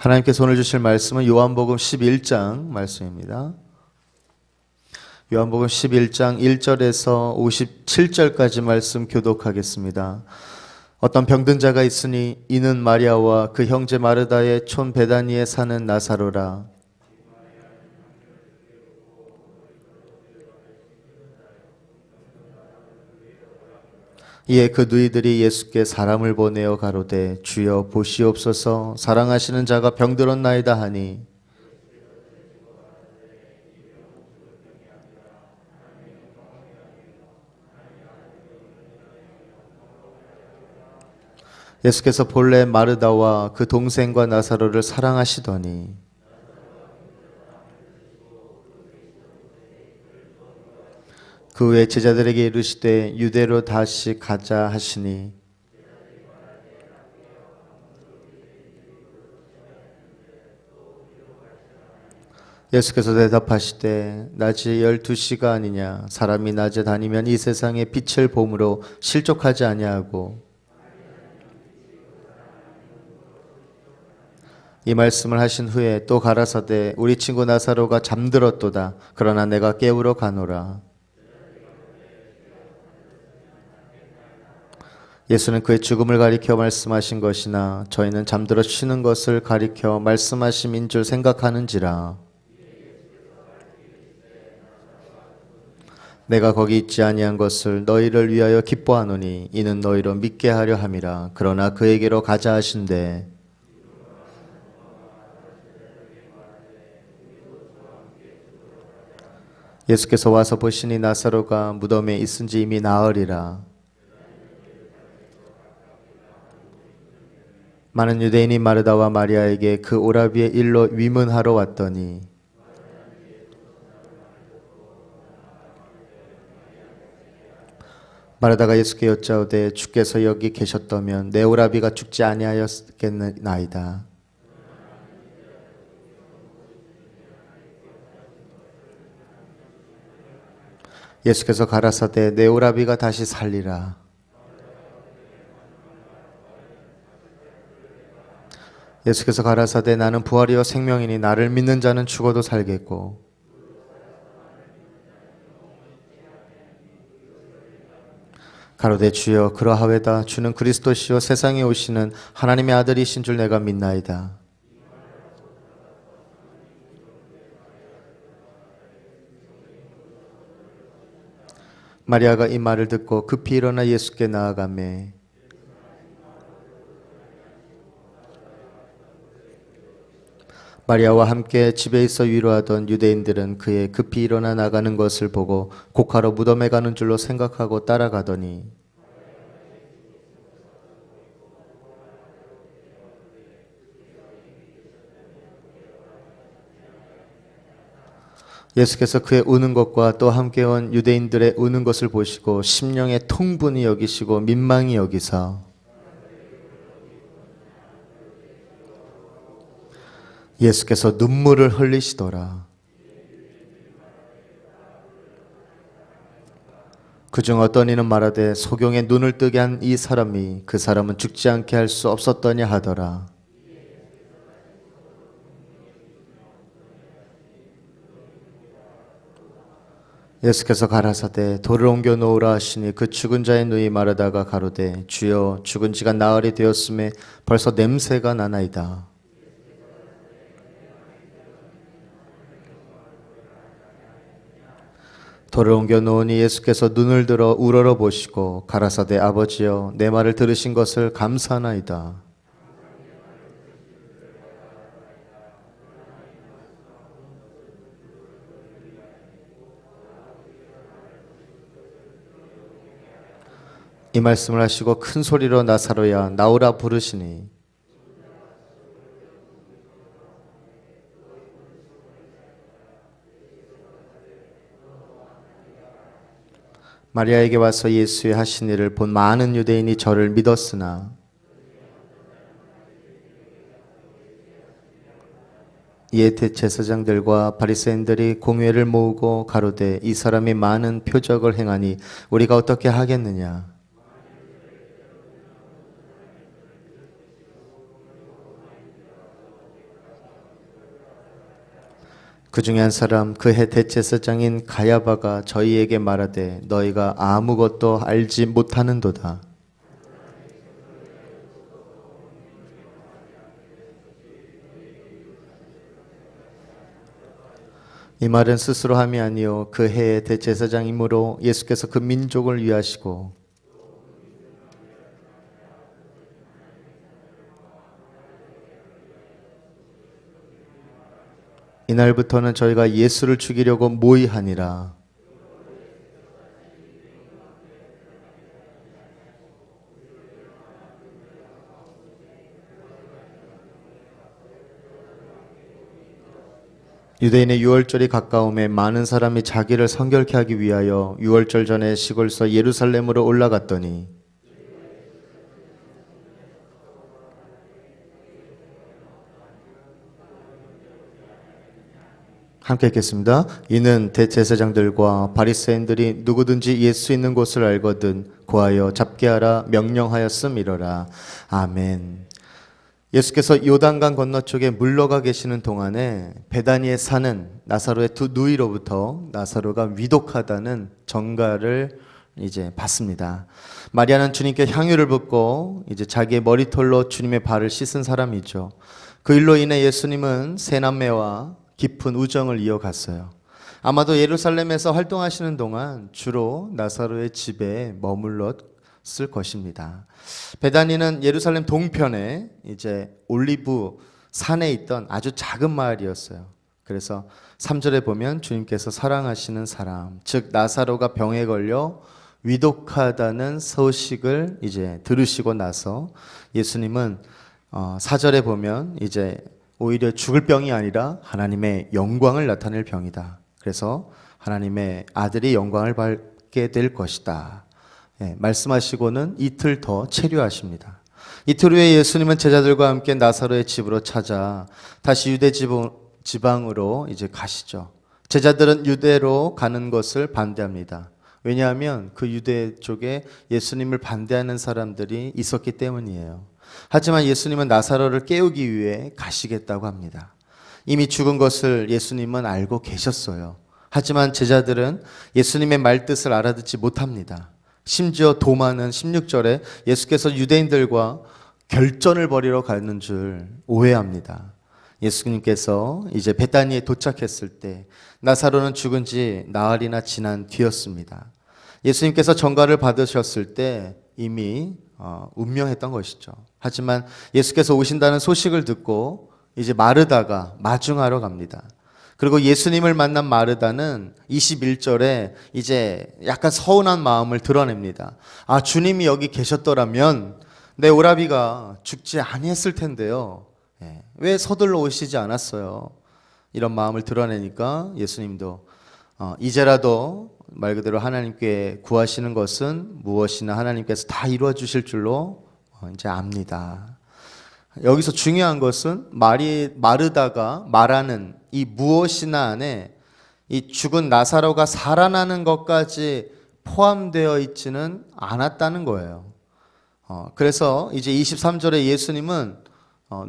하나님께서 오늘 주실 말씀은 요한복음 11장 말씀입니다. 요한복음 11장 1절에서 57절까지 말씀 교독하겠습니다. 어떤 병든 자가 있으니 이는 마리아와 그 형제 마르다의 촌 베다니에 사는 나사로라. 이에 그 누이들이 예수께 사람을 보내어 가로되 주여 보시옵소서 사랑하시는 자가 병들었나이다 하니 예수께서 본래 마르다와 그 동생과 나사로를 사랑하시더니 그 후에 제자들에게 이르시되 유대로 다시 가자 하시니 예수께서 대답하시되 낮이 12시가 아니냐 사람이 낮에 다니면 이 세상에 빛을 봄으로 실족하지 아니하고 이 말씀을 하신 후에 또 가라사대 우리 친구 나사로가 잠들었도다 그러나 내가 깨우러 가노라. 예수는 그의 죽음을 가리켜 말씀하신 것이나 저희는 잠들어 쉬는 것을 가리켜 말씀하심인 줄 생각하는지라. 내가 거기 있지 아니한 것을 너희를 위하여 기뻐하노니 이는 너희로 믿게 하려 함이라. 그러나 그에게로 가자 하신대 예수께서 와서 보시니 나사로가 무덤에 있은지 이미 나흘이라. 많은 유대인이 마르다와 마리아에게 그 오라비의 일로 위문하러 왔더니 마르다가 예수께 여짜오되 주께서 여기 계셨다면 내 오라비가 죽지 아니하였겠나이다. 예수께서 가라사대 내 오라비가 다시 살리라. 예수께서 가라사대 나는 부활이요 생명이니 나를 믿는 자는 죽어도 살겠고 가로되 주여 그러하외다 주는 그리스도시요 세상에 오시는 하나님의 아들이신 줄 내가 믿나이다. 마리아가 이 말을 듣고 급히 일어나 예수께 나아가매 마리아와 함께 집에 있어 위로하던 유대인들은 그의 급히 일어나 나가는 것을 보고 곡하러 무덤에 가는 줄로 생각하고 따라가더니 예수께서 그의 우는 것과 또 함께 온 유대인들의 우는 것을 보시고 심령에 통분히 여기시고 민망히 여기사 예수께서 눈물을 흘리시더라. 그중 어떤 이는 말하되 소경의 눈을 뜨게 한 이 사람이 그 사람은 죽지 않게 할 수 없었더냐 하더라. 예수께서 가라사대 돌을 옮겨 놓으라 하시니 그 죽은 자의 누이 마르다가 가로되 주여 죽은 지가 나흘이 되었음에 벌써 냄새가 나나이다. 돌을 옮겨 놓으니 예수께서 눈을 들어 우러러 보시고 가라사대 아버지여 내 말을 들으신 것을 감사하나이다. 이 말씀을 하시고 큰 소리로 나사로야 나오라 부르시니 마리아에게 와서 예수의 하신 일을 본 많은 유대인이 저를 믿었으나 이에 대제사장들과 바리새인들이 공회를 모으고 가로되 이 사람이 많은 표적을 행하니 우리가 어떻게 하겠느냐. 그 중에 한 사람 그 해 대제사장인 가야바가 저희에게 말하되 너희가 아무것도 알지 못하는도다. 이 말은 스스로 함이 아니요 그 해의 대제사장이므로 예수께서 그 민족을 위하시고 이날부터는 저희가 예수를 죽이려고 모의하니라. 유대인의 유월절이 가까움에 많은 사람이 자기를 성결케 하기 위하여 유월절 전에 시골서 예루살렘으로 올라갔더니 함께 읽겠습니다. 이는 대제사장들과 바리새인들이 누구든지 예수 있는 곳을 알거든 고하여 잡게 하라 명령하였음이로라. 아멘. 예수께서 요단강 건너쪽에 물러가 계시는 동안에 베다니에 사는 나사로의 두 누이로부터 나사로가 위독하다는 전가를 이제 받습니다. 마리아는 주님께 향유를 붓고 이제 자기의 머리털로 주님의 발을 씻은 사람이죠. 그 일로 인해 예수님은 세 남매와 깊은 우정을 이어갔어요. 아마도 예루살렘에서 활동하시는 동안 주로 나사로의 집에 머물렀을 것입니다. 베다니는 예루살렘 동편에 이제 올리브 산에 있던 아주 작은 마을이었어요. 그래서 3절에 보면 주님께서 사랑하시는 사람, 즉 나사로가 병에 걸려 위독하다는 소식을 이제 들으시고 나서 예수님은 4절에 보면 이제 오히려 죽을 병이 아니라 하나님의 영광을 나타낼 병이다. 그래서 하나님의 아들이 영광을 받게 될 것이다. 말씀하시고는 이틀 더 체류하십니다. 이틀 후에 예수님은 제자들과 함께 나사로의 집으로 찾아 다시 유대 지방으로 이제 가시죠. 제자들은 유대로 가는 것을 반대합니다. 왜냐하면 그 유대 쪽에 예수님을 반대하는 사람들이 있었기 때문이에요. 하지만 예수님은 나사로를 깨우기 위해 가시겠다고 합니다. 이미 죽은 것을 예수님은 알고 계셨어요. 하지만 제자들은 예수님의 말뜻을 알아듣지 못합니다. 심지어 도마는 16절에 예수께서 유대인들과 결전을 벌이러 가는 줄 오해합니다. 예수님께서 이제 베다니에 도착했을 때 나사로는 죽은 지 나흘이나 지난 뒤였습니다. 예수님께서 전가를 받으셨을 때 이미 운명했던 것이죠. 하지만 예수께서 오신다는 소식을 듣고 이제 마르다가 마중하러 갑니다. 그리고 예수님을 만난 마르다는 21절에 이제 약간 서운한 마음을 드러냅니다. 아, 주님이 여기 계셨더라면 내 오라비가 죽지 아니했을 텐데요. 왜 서둘러 오시지 않았어요? 이런 마음을 드러내니까 예수님도 이제라도 말 그대로 하나님께 구하시는 것은 무엇이나 하나님께서 다 이루어 주실 줄로 이제 압니다. 여기서 중요한 것은 마르다가 말하는 이 무엇이나 안에 이 죽은 나사로가 살아나는 것까지 포함되어 있지는 않았다는 거예요. 그래서 이제 23절에 예수님은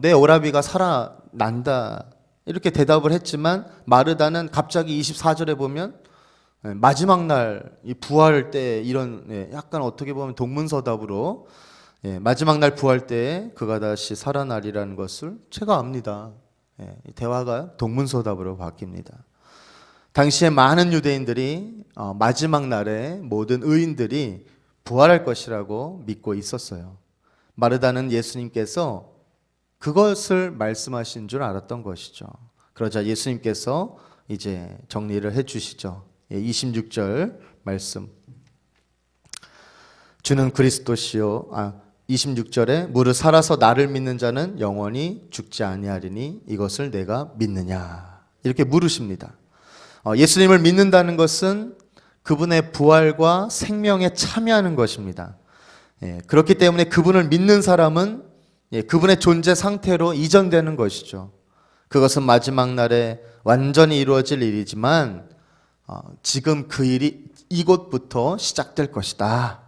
내 오라비가 살아난다 이렇게 대답을 했지만 마르다는 갑자기 24절에 보면 마지막 날 이 부활 때 이런 약간 어떻게 보면 동문서답으로 마지막 날 부활 때 그가 다시 살아나리라는 것을 제가 압니다. 대화가 동문서답으로 바뀝니다. 당시에 많은 유대인들이 마지막 날에 모든 의인들이 부활할 것이라고 믿고 있었어요. 마르다는 예수님께서 그것을 말씀하신 줄 알았던 것이죠. 그러자 예수님께서 이제 정리를 해 주시죠. 26절 말씀. 주는 그리스도시요. 26절에 무릇 살아서 나를 믿는 자는 영원히 죽지 아니하리니 이것을 내가 믿느냐. 이렇게 물으십니다. 예수님을 믿는다는 것은 그분의 부활과 생명에 참여하는 것입니다. 그렇기 때문에 그분을 믿는 사람은 그분의 존재 상태로 이전되는 것이죠. 그것은 마지막 날에 완전히 이루어질 일이지만 지금 그 일이 이곳부터 시작될 것이다.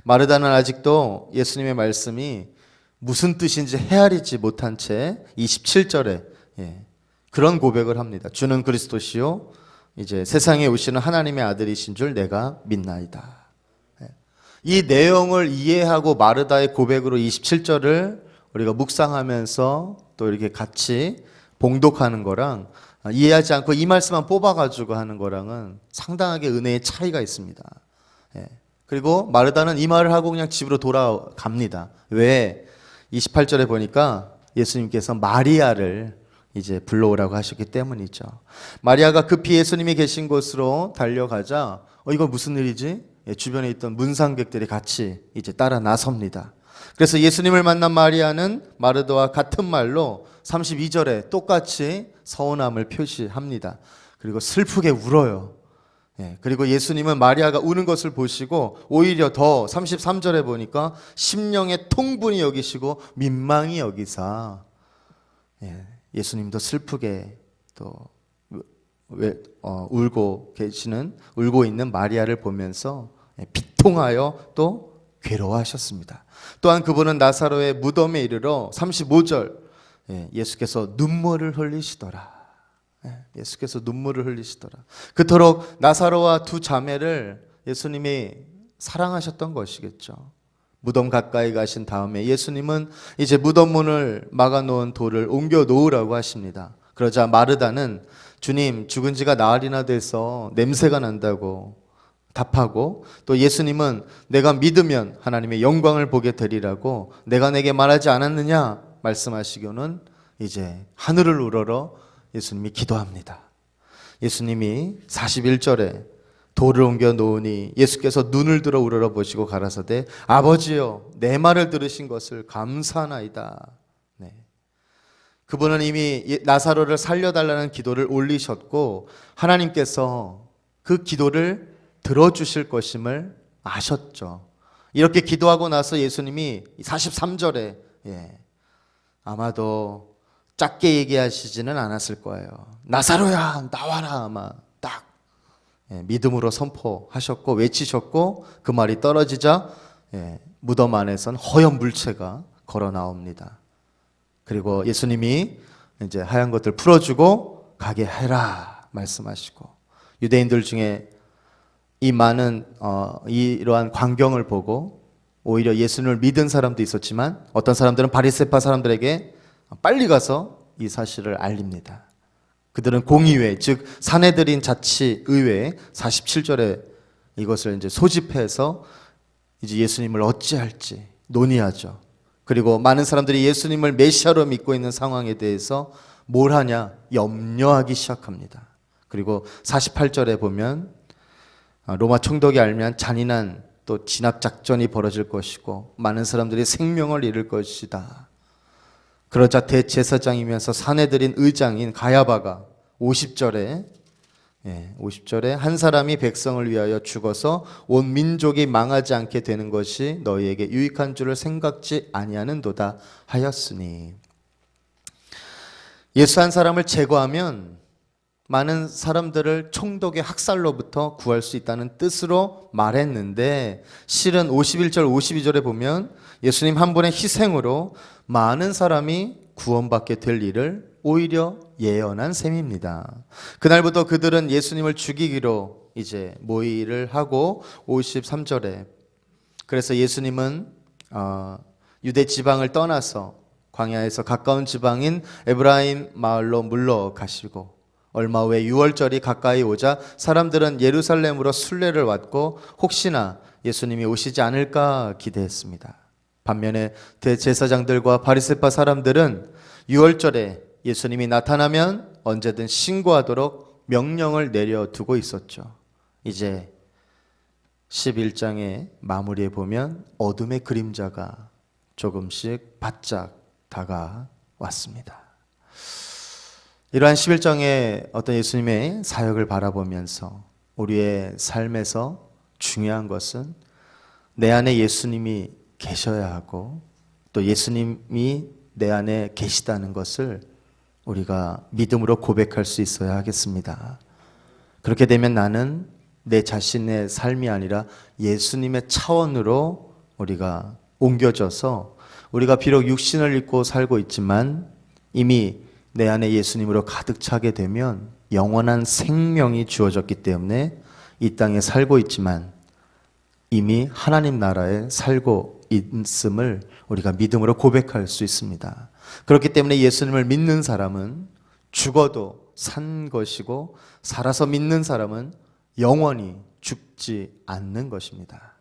마르다는 아직도 예수님의 말씀이 무슨 뜻인지 헤아리지 못한 채 27절에 그런 고백을 합니다. 주는 그리스도시요 이제 세상에 오시는 하나님의 아들이신 줄 내가 믿나이다. 이 내용을 이해하고 마르다의 고백으로 27절을 우리가 묵상하면서 또 이렇게 같이 봉독하는 거랑 이해하지 않고 이 말씀만 뽑아가지고 하는 거랑은 상당하게 은혜의 차이가 있습니다. 그리고 마르다는 이 말을 하고 그냥 집으로 돌아갑니다. 왜? 28절에 보니까 예수님께서 마리아를 이제 불러오라고 하셨기 때문이죠. 마리아가 급히 예수님이 계신 곳으로 달려가자 이거 무슨 일이지? 주변에 있던 문상객들이 같이 이제 따라 나섭니다. 그래서 예수님을 만난 마리아는 마르다와 같은 말로 32절에 똑같이 서운함을 표시합니다. 그리고 슬프게 울어요. 그리고 예수님은 마리아가 우는 것을 보시고 오히려 더 33절에 보니까 심령의 통분이 여기시고 민망히 여기사 예수님도 슬프게 또 울고 있는 마리아를 보면서 비통하여 또 괴로워하셨습니다. 또한 그분은 나사로의 무덤에 이르러 35절 예수께서 눈물을 흘리시더라. 예수께서 눈물을 흘리시더라. 그토록 나사로와 두 자매를 예수님이 사랑하셨던 것이겠죠. 무덤 가까이 가신 다음에 예수님은 이제 무덤 문을 막아놓은 돌을 옮겨 놓으라고 하십니다. 그러자 마르다는 주님 죽은 지가 나흘이나 돼서 냄새가 난다고 답하고 또 예수님은 내가 믿으면 하나님의 영광을 보게 되리라고 내가 내게 말하지 않았느냐 말씀하시고는 이제 하늘을 우러러 예수님이 기도합니다. 예수님이 41절에 돌을 옮겨 놓으니 예수께서 눈을 들어 우러러 보시고 가라사대 아버지여 내 말을 들으신 것을 감사하나이다. 그분은 이미 나사로를 살려달라는 기도를 올리셨고 하나님께서 그 기도를 들어주실 것임을 아셨죠. 이렇게 기도하고 나서 예수님이 43절에 아마도 작게 얘기하시지는 않았을 거예요. 나사로야 나와라 아마 딱 믿음으로 선포하셨고 외치셨고 그 말이 떨어지자 무덤 안에선 허연 물체가 걸어 나옵니다. 그리고 예수님이 이제 하얀 것들 풀어주고 가게 해라 말씀하시고 유대인들 중에 이 많은 이러한 광경을 보고 오히려 예수님을 믿은 사람도 있었지만 어떤 사람들은 바리새파 사람들에게 빨리 가서 이 사실을 알립니다. 그들은 공의회 즉 산헤드린 자치의회 47절에 이것을 이제 소집해서 이제 예수님을 어찌할지 논의하죠. 그리고 많은 사람들이 예수님을 메시아로 믿고 있는 상황에 대해서 뭘 하냐 염려하기 시작합니다. 그리고 48절에 보면 로마 총독이 알면 잔인한 또 진압작전이 벌어질 것이고 많은 사람들이 생명을 잃을 것이다. 그러자 대제사장이면서 산헤드린 의장인 가야바가 50절에 한 사람이 백성을 위하여 죽어서 온 민족이 망하지 않게 되는 것이 너희에게 유익한 줄을 생각지 아니하는도다 하였으니 예수 한 사람을 제거하면 많은 사람들을 총독의 학살로부터 구할 수 있다는 뜻으로 말했는데 실은 51절 52절에 보면 예수님 한 분의 희생으로 많은 사람이 구원받게 될 일을 오히려 예언한 셈입니다. 그날부터 그들은 예수님을 죽이기로 이제 모의를 하고 53절에 그래서 예수님은 유대 지방을 떠나서 광야에서 가까운 지방인 에브라임 마을로 물러가시고 얼마 후에 유월절이 가까이 오자 사람들은 예루살렘으로 순례를 왔고 혹시나 예수님이 오시지 않을까 기대했습니다. 반면에 대제사장들과 바리새파 사람들은 유월절에 예수님이 나타나면 언제든 신고하도록 명령을 내려두고 있었죠. 이제 11장의 마무리에 보면 어둠의 그림자가 조금씩 바짝 다가왔습니다. 이러한 11장의 어떤 예수님의 사역을 바라보면서 우리의 삶에서 중요한 것은 내 안에 예수님이 계셔야 하고 또 예수님이 내 안에 계시다는 것을 우리가 믿음으로 고백할 수 있어야 하겠습니다. 그렇게 되면 나는 내 자신의 삶이 아니라 예수님의 차원으로 우리가 옮겨져서 우리가 비록 육신을 입고 살고 있지만 이미 내 안에 예수님으로 가득 차게 되면 영원한 생명이 주어졌기 때문에 이 땅에 살고 있지만 이미 하나님 나라에 살고 있음을 우리가 믿음으로 고백할 수 있습니다. 그렇기 때문에 예수님을 믿는 사람은 죽어도 산 것이고 살아서 믿는 사람은 영원히 죽지 않는 것입니다.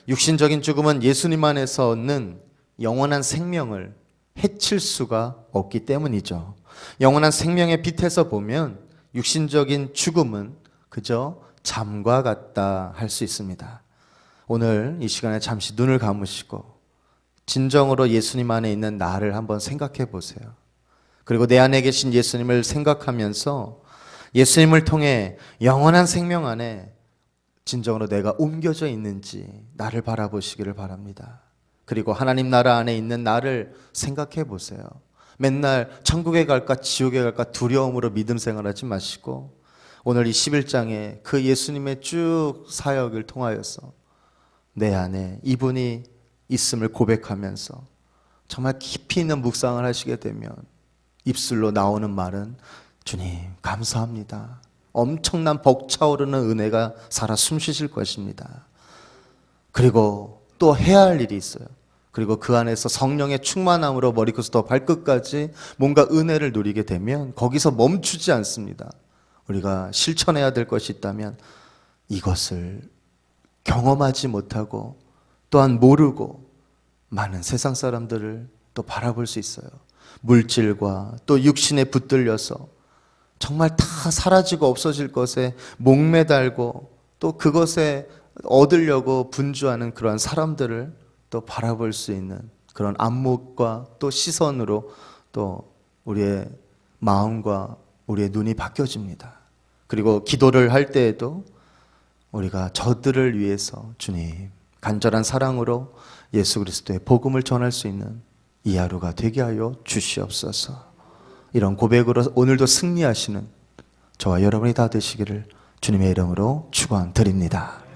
육신적인 죽음은 예수님 안에서 얻는 영원한 생명을 해칠 수가 없기 때문이죠. 영원한 생명의 빛에서 보면 육신적인 죽음은 그저 잠과 같다 할 수 있습니다. 오늘 이 시간에 잠시 눈을 감으시고 진정으로 예수님 안에 있는 나를 한번 생각해 보세요. 그리고 내 안에 계신 예수님을 생각하면서 예수님을 통해 영원한 생명 안에 진정으로 내가 옮겨져 있는지 나를 바라보시기를 바랍니다. 그리고 하나님 나라 안에 있는 나를 생각해 보세요. 맨날 천국에 갈까 지옥에 갈까 두려움으로 믿음 생활하지 마시고 오늘 이 11장에 그 예수님의 쭉 사역을 통하여서 내 안에 이분이 있음을 고백하면서 정말 깊이 있는 묵상을 하시게 되면 입술로 나오는 말은 주님 감사합니다. 엄청난 벅차오르는 은혜가 살아 숨쉬실 것입니다. 그리고 또 해야 할 일이 있어요. 그리고 그 안에서 성령의 충만함으로 머리끝부터 발끝까지 뭔가 은혜를 누리게 되면 거기서 멈추지 않습니다. 우리가 실천해야 될 것이 있다면 이것을 경험하지 못하고 또한 모르고 많은 세상 사람들을 또 바라볼 수 있어요. 물질과 또 육신에 붙들려서 정말 다 사라지고 없어질 것에 목매달고 또 그것에 얻으려고 분주하는 그러한 사람들을 또 바라볼 수 있는 그런 안목과 또 시선으로 또 우리의 마음과 우리의 눈이 바뀌어집니다. 그리고 기도를 할 때에도 우리가 저들을 위해서 주님 간절한 사랑으로 예수 그리스도의 복음을 전할 수 있는 이 하루가 되게 하여 주시옵소서. 이런 고백으로 오늘도 승리하시는 저와 여러분이 다 되시기를 주님의 이름으로 축원드립니다.